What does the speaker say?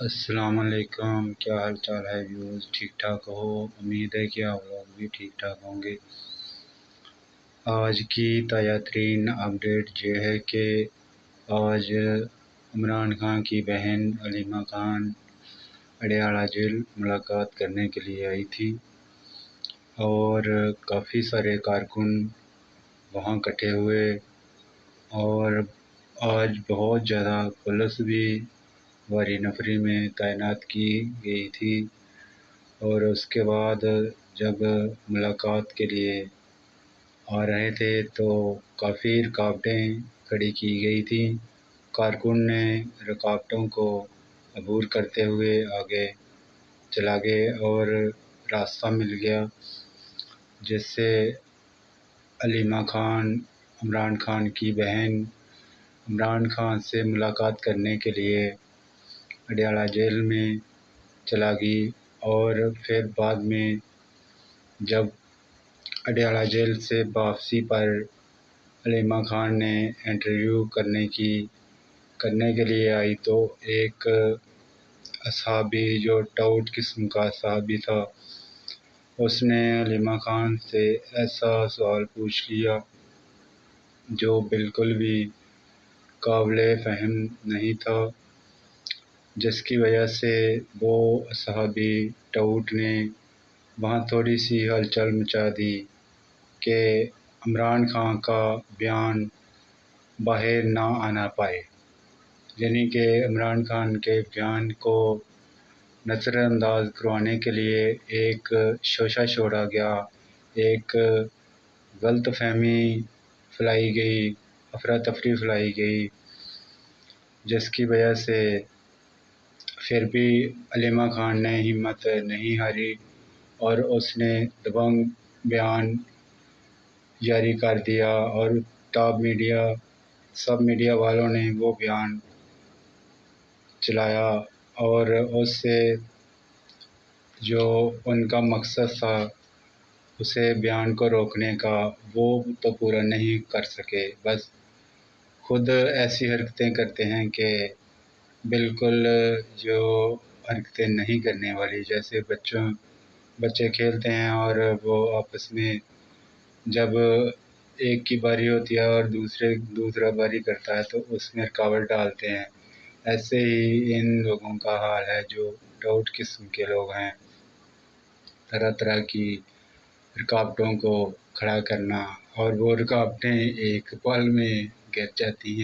السلام علیکم، کیا حال چال ہے ویوز؟ ٹھیک ٹھاک ہو؟ امید ہے کہ آپ لوگ بھی ٹھیک ٹھاک ہوں گے۔ آج کی تازہ ترین اپڈیٹ یہ ہے کہ آج عمران خان کی بہن علیمہ خان اڈیالہ جیل ملاقات کرنے کے لیے آئی تھی اور کافی سارے کارکن وہاں اکٹھے ہوئے اور آج بہت زیادہ پولیس بھی واری نفری میں تعینات کی گئی تھی، اور اس کے بعد جب ملاقات کے لیے آ رہے تھے تو کافی رکاوٹیں کھڑی کی گئی تھیں۔ کارکن نے رکاوٹوں کو عبور کرتے ہوئے آگے چلا گئے اور راستہ مل گیا، جس سے علیمہ خان عمران خان کی بہن عمران خان سے ملاقات کرنے کے لیے اڈیالہ جیل میں چلا گئی۔ اور پھر بعد میں جب اڈیالہ جیل سے واپسی پر علیمہ خان نے انٹرویو کرنے کے لیے آئی تو ایک اصحابی جو ٹاؤٹ قسم کا صحابی تھا، اس نے علیمہ خان سے ایسا سوال پوچھ لیا جو بالکل بھی قابل فہم نہیں تھا، جس کی وجہ سے وہ صحابی ٹاؤٹ نے وہاں تھوڑی سی ہلچل مچا دی کہ عمران خان کا بیان باہر نہ آنا پائے، یعنی کہ عمران خان کے بیان کو نظر انداز کروانے کے لیے ایک شوشہ چھوڑا گیا، ایک غلط فہمی پھیلائی گئی، افراتفری پھیلائی گئی، جس کی وجہ سے پھر بھی علیمہ خان نے ہمت نہیں ہاری اور اس نے دبنگ بیان جاری کر دیا، اور ٹاپ میڈیا سب میڈیا والوں نے وہ بیان چلایا اور اس سے جو ان کا مقصد تھا اسے بیان کو روکنے کا، وہ تو پورا نہیں کر سکے۔ بس خود ایسی حرکتیں کرتے ہیں کہ بالکل جو حرکتیں نہیں کرنے والی، جیسے بچے کھیلتے ہیں اور وہ آپس میں جب ایک کی باری ہوتی ہے اور دوسرا باری کرتا ہے تو اس میں رکاوٹ ڈالتے ہیں، ایسے ہی ان لوگوں کا حال ہے جو ٹاؤٹ قسم کے لوگ ہیں۔ طرح طرح کی رکاوٹوں کو کھڑا کرنا، اور وہ رکاوٹیں ایک پل میں گر جاتی ہیں۔